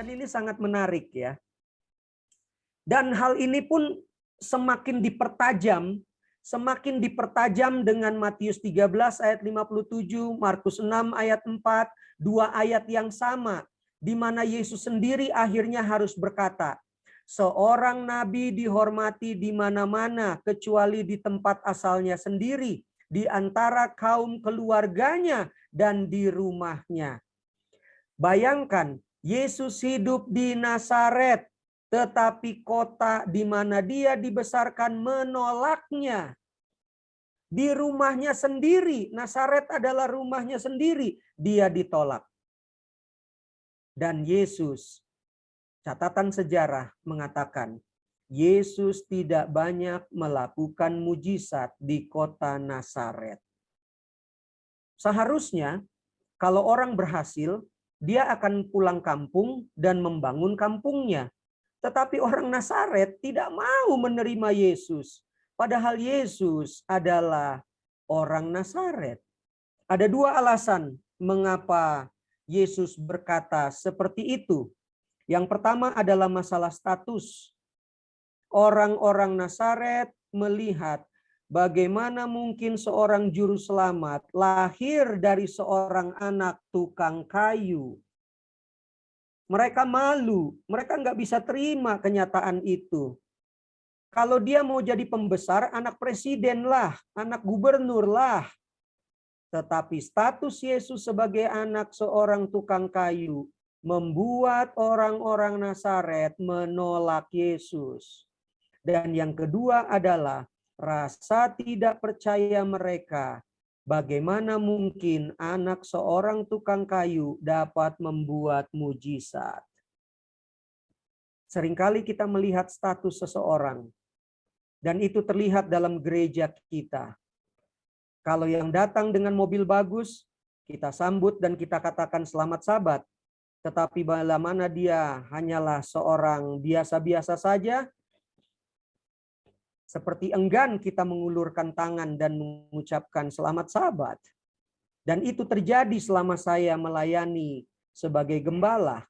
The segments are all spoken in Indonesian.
Dan ini sangat menarik ya. Dan hal ini pun semakin dipertajam dengan Matius 13 ayat 57, Markus 6 ayat 4, dua ayat yang sama, di mana Yesus sendiri akhirnya harus berkata, seorang nabi dihormati di mana-mana kecuali di tempat asalnya sendiri, di antara kaum keluarganya dan di rumahnya. Bayangkan, Yesus hidup di Nazaret, tetapi kota di mana dia dibesarkan menolaknya. Di rumahnya sendiri, Nazaret adalah rumahnya sendiri, dia ditolak. Dan Yesus, catatan sejarah mengatakan, Yesus tidak banyak melakukan mujizat di kota Nazaret. Seharusnya, kalau orang berhasil, dia akan pulang kampung dan membangun kampungnya. Tetapi orang Nazaret tidak mau menerima Yesus. Padahal Yesus adalah orang Nazaret. Ada dua alasan mengapa Yesus berkata seperti itu. Yang pertama adalah masalah status. Orang-orang Nazaret melihat bagaimana mungkin seorang juru selamat lahir dari seorang anak tukang kayu. Mereka malu, mereka nggak bisa terima kenyataan itu. Kalau dia mau jadi pembesar, anak presiden lah, anak gubernur lah. Tetapi status Yesus sebagai anak seorang tukang kayu membuat orang-orang Nazaret menolak Yesus. Dan yang kedua adalah rasa tidak percaya mereka. Bagaimana mungkin anak seorang tukang kayu dapat membuat mujizat? Seringkali kita melihat status seseorang, dan itu terlihat dalam gereja kita. Kalau yang datang dengan mobil bagus, kita sambut dan kita katakan selamat sabat. Tetapi bila mana dia hanyalah seorang biasa-biasa saja, seperti enggan kita mengulurkan tangan dan mengucapkan selamat sabat. Dan itu terjadi selama saya melayani sebagai gembala.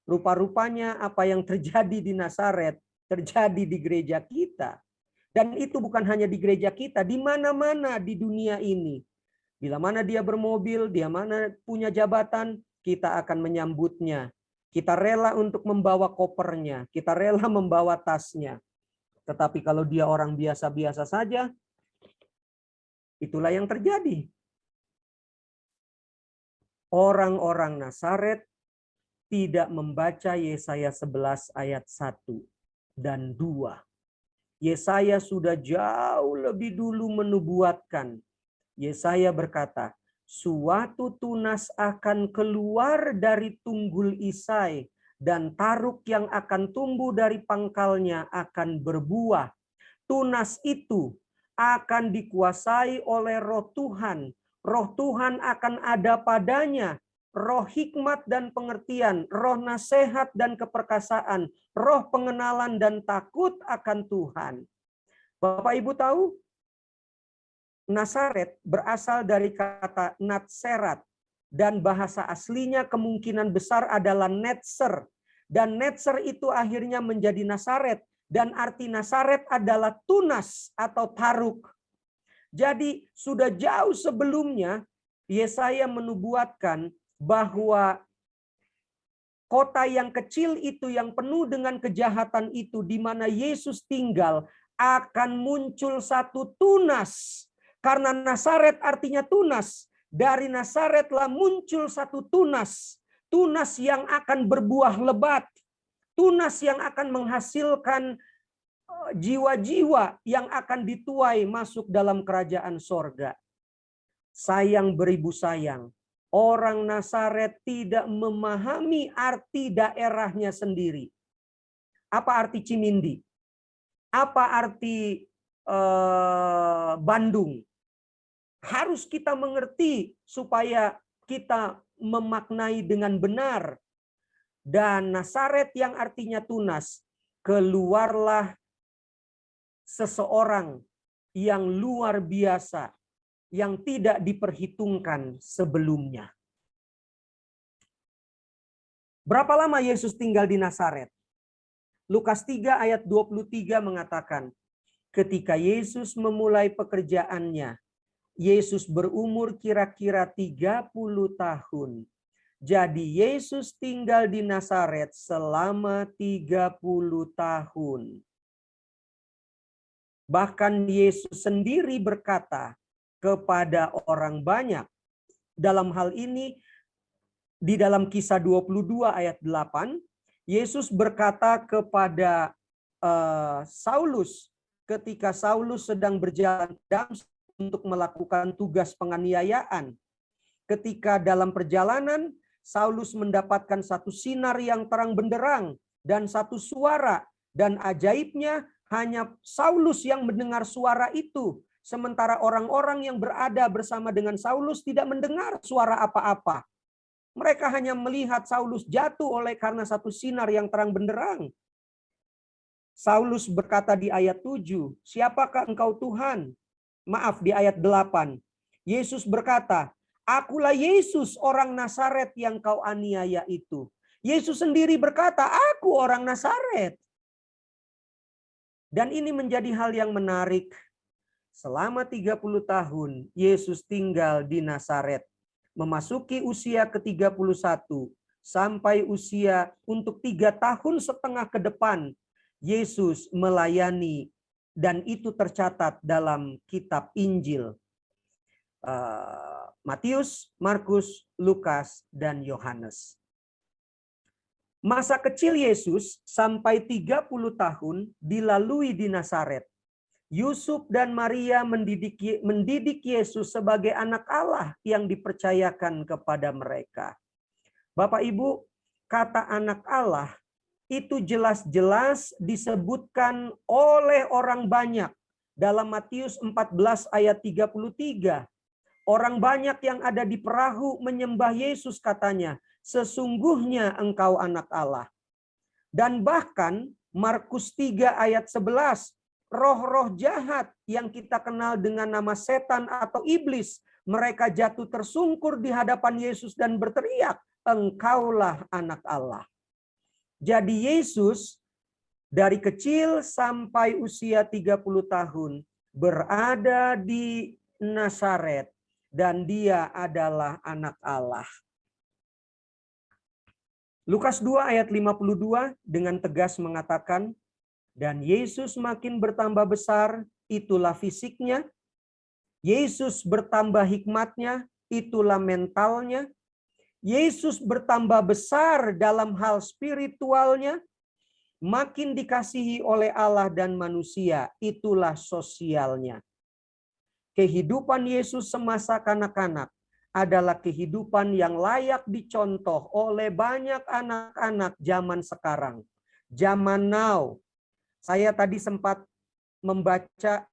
Rupa-rupanya apa yang terjadi di Nazaret terjadi di gereja kita. Dan itu bukan hanya di gereja kita, di mana-mana di dunia ini. Bila mana dia bermobil, dia mana punya jabatan, kita akan menyambutnya. Kita rela untuk membawa kopernya, kita rela membawa tasnya. Tetapi kalau dia orang biasa-biasa saja, itulah yang terjadi. Orang-orang Nazaret tidak membaca Yesaya 11 ayat 1 dan 2. Yesaya sudah jauh lebih dulu menubuatkan. Yesaya berkata, suatu tunas akan keluar dari tunggul Isai, dan taruk yang akan tumbuh dari pangkalnya akan berbuah. Tunas itu akan dikuasai oleh Roh Tuhan. Roh Tuhan akan ada padanya. Roh hikmat dan pengertian, roh nasihat dan keperkasaan, roh pengenalan dan takut akan Tuhan. Bapak Ibu tahu, Nazaret berasal dari kata Natserat. Dan bahasa aslinya kemungkinan besar adalah Netzer. Dan Netzer itu akhirnya menjadi Nazaret. Dan arti Nazaret adalah tunas atau taruk. Jadi sudah jauh sebelumnya Yesaya menubuatkan bahwa kota yang kecil itu, yang penuh dengan kejahatan itu, di mana Yesus tinggal, akan muncul satu tunas. Karena Nazaret artinya tunas. Dari Nazaretlah muncul satu tunas. Tunas yang akan berbuah lebat. Tunas yang akan menghasilkan jiwa-jiwa yang akan dituai masuk dalam kerajaan sorga. Sayang beribu sayang. Orang Nazaret tidak memahami arti daerahnya sendiri. Apa arti Cimindi? Apa arti Bandung? Harus kita mengerti supaya kita memaknai dengan benar. Dan Nazaret yang artinya tunas, keluarlah seseorang yang luar biasa, yang tidak diperhitungkan sebelumnya. Berapa lama Yesus tinggal di Nazaret? Lukas 3 ayat 23 mengatakan, ketika Yesus memulai pekerjaannya, Yesus berumur kira-kira 30 tahun. Jadi Yesus tinggal di Nazaret selama 30 tahun. Bahkan Yesus sendiri berkata kepada orang banyak. Dalam hal ini, di dalam Kisah 22 ayat 8, Yesus berkata kepada Saulus ketika Saulus sedang berjalan untuk melakukan tugas penganiayaan. Ketika dalam perjalanan, Saulus mendapatkan satu sinar yang terang benderang dan satu suara. Dan ajaibnya hanya Saulus yang mendengar suara itu. Sementara orang-orang yang berada bersama dengan Saulus tidak mendengar suara apa-apa. Mereka hanya melihat Saulus jatuh karena satu sinar yang terang benderang. Saulus berkata di ayat 7, siapakah engkau Tuhan? Maaf, di ayat 8. Yesus berkata, akulah Yesus orang Nazaret yang kau aniaya itu. Yesus sendiri berkata, aku orang Nazaret. Dan ini menjadi hal yang menarik. Selama 30 tahun Yesus tinggal di Nazaret. Memasuki usia ke-31 sampai usia untuk 3 tahun setengah ke depan Yesus melayani, dan itu tercatat dalam kitab Injil. Matius, Markus, Lukas, dan Yohanes. Masa kecil Yesus sampai 30 tahun dilalui di Nazaret. Yusuf dan Maria mendidik Yesus sebagai anak Allah yang dipercayakan kepada mereka. Bapak Ibu, kata anak Allah itu jelas-jelas disebutkan oleh orang banyak. Dalam Matius 14 ayat 33. Orang banyak yang ada di perahu menyembah Yesus katanya, sesungguhnya engkau anak Allah. Dan bahkan Markus 3 ayat 11, roh-roh jahat yang kita kenal dengan nama setan atau iblis, mereka jatuh tersungkur di hadapan Yesus dan berteriak, engkaulah anak Allah. Jadi Yesus dari kecil sampai usia 30 tahun berada di Nazaret. Dan dia adalah anak Allah. Lukas 2 ayat 52 dengan tegas mengatakan, dan Yesus makin bertambah besar, itulah fisiknya. Yesus bertambah hikmatnya, itulah mentalnya. Yesus bertambah besar dalam hal spiritualnya. Makin dikasihi oleh Allah dan manusia, itulah sosialnya. Kehidupan Yesus semasa kanak-kanak adalah kehidupan yang layak dicontoh oleh banyak anak-anak zaman sekarang. Zaman now. Saya tadi sempat membaca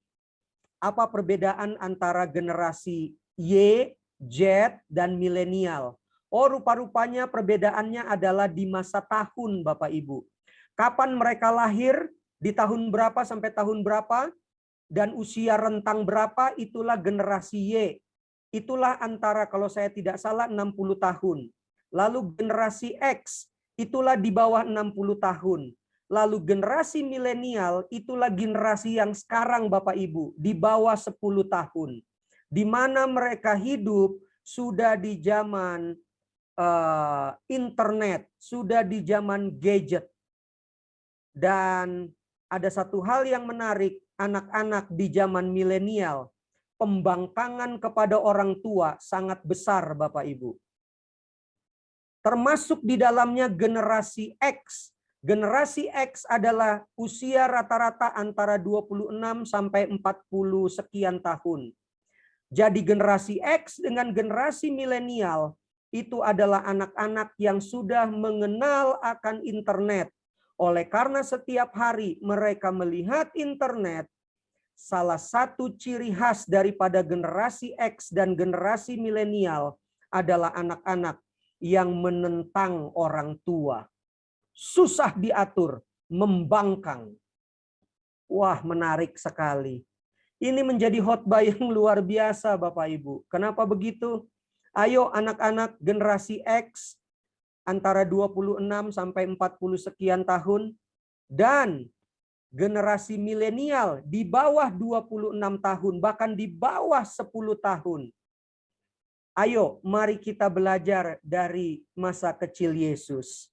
apa perbedaan antara generasi Y, Z, dan milenial. Oh, rupa-rupanya perbedaannya adalah di masa tahun, Bapak Ibu. Kapan mereka lahir, di tahun berapa sampai tahun berapa, dan usia rentang berapa, itulah generasi Y. Itulah antara, kalau saya tidak salah, 60 tahun. Lalu generasi X, itulah di bawah 60 tahun. Lalu generasi milenial, itulah generasi yang sekarang Bapak Ibu, di bawah 10 tahun. Di mana mereka hidup sudah di zaman internet, sudah di zaman gadget. Dan ada satu hal yang menarik, anak-anak di zaman milenial, pembangkangan kepada orang tua sangat besar Bapak Ibu. Termasuk di dalamnya generasi X. Generasi X adalah usia rata-rata antara 26 sampai 40 sekian tahun. Jadi generasi X dengan generasi milenial itu adalah anak-anak yang sudah mengenal akan internet. Oleh karena setiap hari mereka melihat internet, salah satu ciri khas daripada generasi X dan generasi milenial adalah anak-anak yang menentang orang tua. Susah diatur, membangkang. Wah, menarik sekali. Ini menjadi khotbah yang luar biasa Bapak Ibu. Kenapa begitu? Ayo anak-anak generasi X, antara 26 sampai 40 sekian tahun, dan generasi milenial di bawah 26 tahun, bahkan di bawah 10 tahun. Ayo, mari kita belajar dari masa kecil Yesus.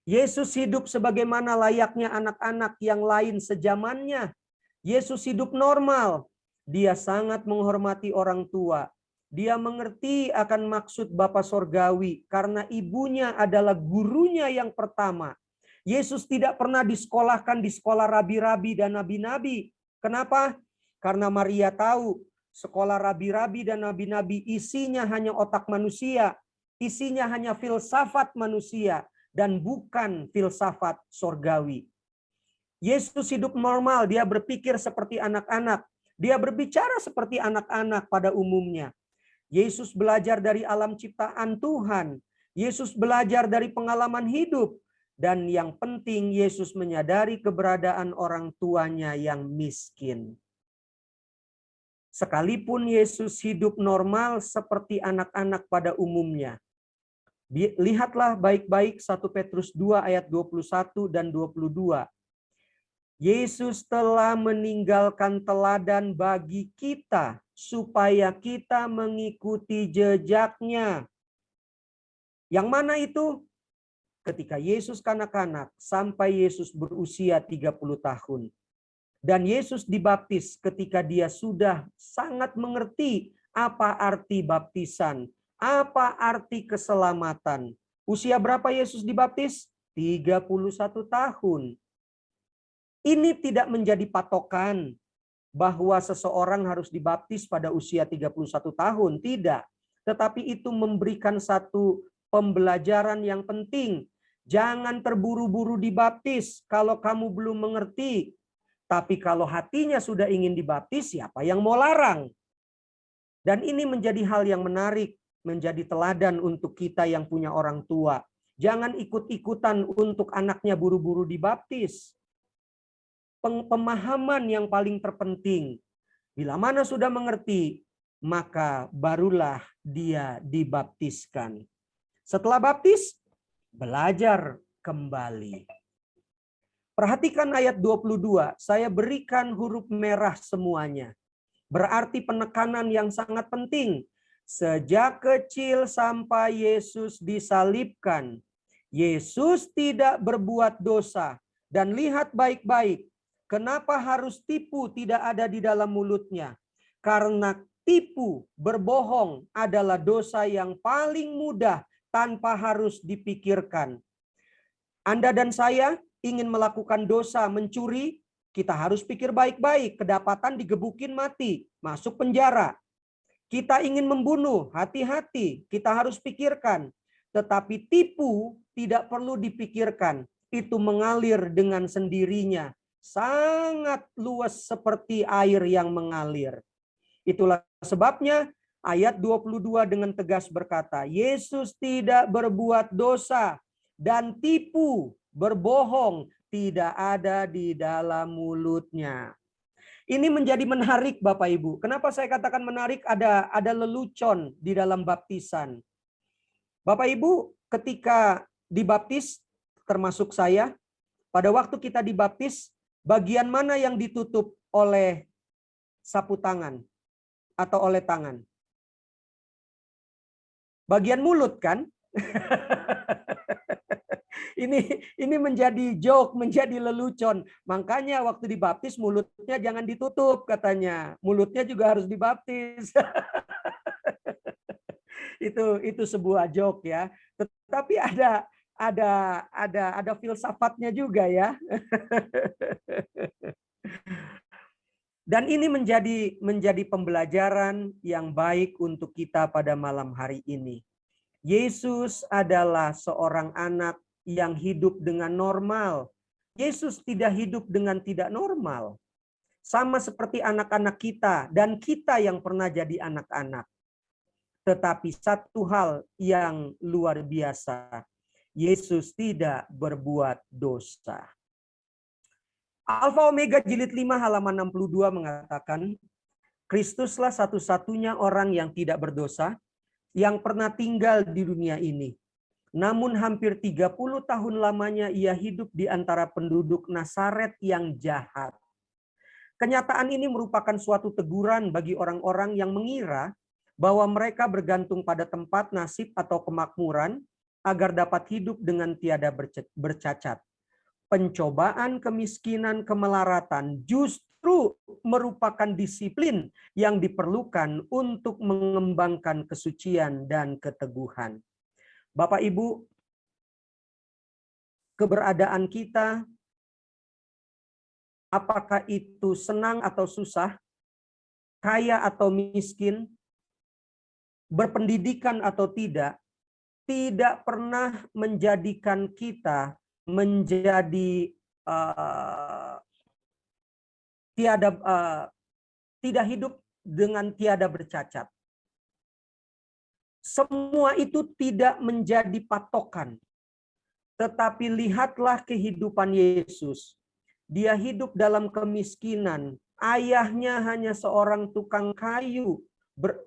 Yesus hidup sebagaimana layaknya anak-anak yang lain sejamannya. Yesus hidup normal. Dia sangat menghormati orang tua. Dia mengerti akan maksud Bapa Sorgawi karena ibunya adalah gurunya yang pertama. Yesus tidak pernah disekolahkan di sekolah rabi-rabi dan nabi-nabi. Kenapa? Karena Maria tahu sekolah rabi-rabi dan nabi-nabi isinya hanya otak manusia, isinya hanya filsafat manusia dan bukan filsafat sorgawi. Yesus hidup normal, dia berpikir seperti anak-anak, dia berbicara seperti anak-anak pada umumnya. Yesus belajar dari alam ciptaan Tuhan. Yesus belajar dari pengalaman hidup. Dan yang penting, Yesus menyadari keberadaan orang tuanya yang miskin. Sekalipun Yesus hidup normal seperti anak-anak pada umumnya. Lihatlah baik-baik 1 Petrus 2 ayat 21 dan 22. Yesus telah meninggalkan teladan bagi kita supaya kita mengikuti jejaknya. Yang mana itu? Ketika Yesus kanak-kanak sampai Yesus berusia 30 tahun. Dan Yesus dibaptis ketika dia sudah sangat mengerti apa arti baptisan, apa arti keselamatan. Usia berapa Yesus dibaptis? 31 tahun. Ini tidak menjadi patokan bahwa seseorang harus dibaptis pada usia 31 tahun. Tidak. Tetapi itu memberikan satu pembelajaran yang penting. Jangan terburu-buru dibaptis kalau kamu belum mengerti. Tapi kalau hatinya sudah ingin dibaptis, siapa yang mau larang? Dan ini menjadi hal yang menarik, menjadi teladan untuk kita yang punya orang tua. Jangan ikut-ikutan untuk anaknya buru-buru dibaptis. Pemahaman yang paling terpenting. Bila mana sudah mengerti, maka barulah dia dibaptiskan. Setelah baptis, belajar kembali. Perhatikan ayat 22, saya berikan huruf merah semuanya. Berarti penekanan yang sangat penting. Sejak kecil sampai Yesus disalibkan, Yesus tidak berbuat dosa. Dan lihat baik-baik, kenapa harus tipu tidak ada di dalam mulutnya? Karena tipu, berbohong adalah dosa yang paling mudah tanpa harus dipikirkan. Anda dan saya ingin melakukan dosa, mencuri, kita harus pikir baik-baik. Kedapatan digebukin mati, masuk penjara. Kita ingin membunuh, hati-hati, kita harus pikirkan. Tetapi tipu tidak perlu dipikirkan. Itu mengalir dengan sendirinya. Sangat luas seperti air yang mengalir. Itulah sebabnya ayat 22 dengan tegas berkata, Yesus tidak berbuat dosa dan tipu, berbohong tidak ada di dalam mulutnya. Ini menjadi menarik Bapak Ibu. Kenapa saya katakan menarik? Ada lelucon di dalam baptisan. Bapak Ibu ketika dibaptis, termasuk saya, pada waktu kita dibaptis, bagian mana yang ditutup oleh sapu tangan atau oleh tangan? Bagian mulut kan? Ini menjadi joke, menjadi lelucon. Makanya waktu dibaptis mulutnya jangan ditutup katanya. Mulutnya juga harus dibaptis. Itu sebuah joke ya. Tetapi ada filsafatnya juga ya. Dan ini menjadi pembelajaran yang baik untuk kita pada malam hari ini. Yesus adalah seorang anak yang hidup dengan normal. Yesus tidak hidup dengan tidak normal. Sama seperti anak-anak kita dan kita yang pernah jadi anak-anak. Tetapi satu hal yang luar biasa, Yesus tidak berbuat dosa. Alfa Omega jilid 5 halaman 62 mengatakan, Kristuslah satu-satunya orang yang tidak berdosa, yang pernah tinggal di dunia ini. Namun hampir 30 tahun lamanya ia hidup di antara penduduk Nazaret yang jahat. Kenyataan ini merupakan suatu teguran bagi orang-orang yang mengira bahwa mereka bergantung pada tempat, nasib, atau kemakmuran agar dapat hidup dengan tiada bercacat. Pencobaan, kemiskinan, kemelaratan justru merupakan disiplin yang diperlukan untuk mengembangkan kesucian dan keteguhan. Bapak Ibu, keberadaan kita, apakah itu senang atau susah, kaya atau miskin, berpendidikan atau tidak pernah menjadikan kita menjadi tidak hidup dengan tiada bercacat. Semua itu tidak menjadi patokan. Tetapi lihatlah kehidupan Yesus. Dia hidup dalam kemiskinan. Ayahnya hanya seorang tukang kayu.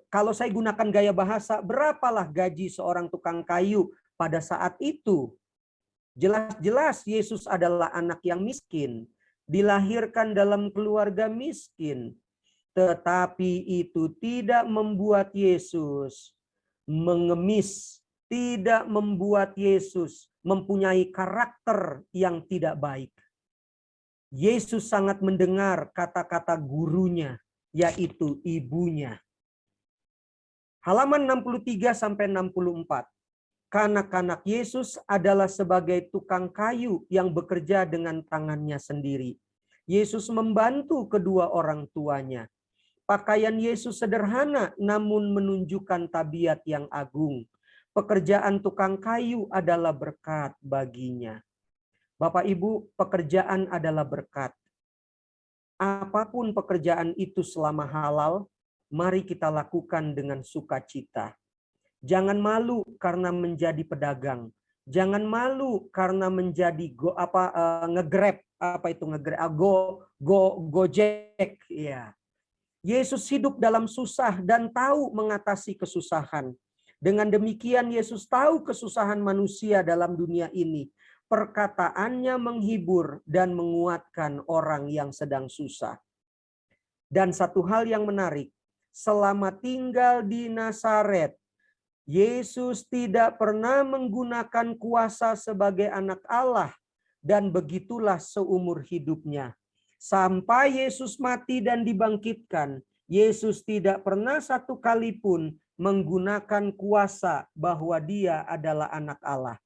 Kalau saya gunakan gaya bahasa, berapalah gaji seorang tukang kayu pada saat itu? Jelas-jelas Yesus adalah anak yang miskin. Dilahirkan dalam keluarga miskin. Tetapi itu tidak membuat Yesus mengemis. Tidak membuat Yesus mempunyai karakter yang tidak baik. Yesus sangat mendengar kata-kata gurunya, yaitu ibunya. Halaman 63-64. Kanak-kanak Yesus adalah sebagai tukang kayu yang bekerja dengan tangannya sendiri. Yesus membantu kedua orang tuanya. Pakaian Yesus sederhana namun menunjukkan tabiat yang agung. Pekerjaan tukang kayu adalah berkat baginya. Bapak Ibu, pekerjaan adalah berkat. Apapun pekerjaan itu selama halal, mari kita lakukan dengan sukacita. Jangan malu karena menjadi pedagang. Jangan malu karena menjadi nge-grab, Gojek, ya. Yesus hidup dalam susah dan tahu mengatasi kesusahan. Dengan demikian Yesus tahu kesusahan manusia dalam dunia ini. Perkataannya menghibur dan menguatkan orang yang sedang susah. Dan satu hal yang menarik, selama tinggal di Nazaret, Yesus tidak pernah menggunakan kuasa sebagai anak Allah, dan begitulah seumur hidupnya. Sampai Yesus mati dan dibangkitkan, Yesus tidak pernah satu kali pun menggunakan kuasa bahwa dia adalah anak Allah.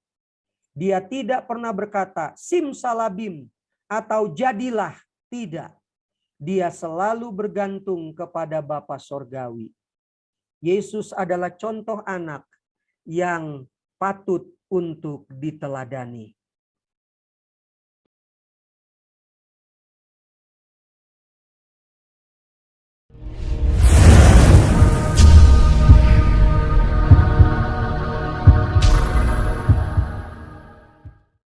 Dia tidak pernah berkata, simsalabim, atau jadilah. Tidak. Dia selalu bergantung kepada Bapa Sorgawi. Yesus adalah contoh anak yang patut untuk diteladani.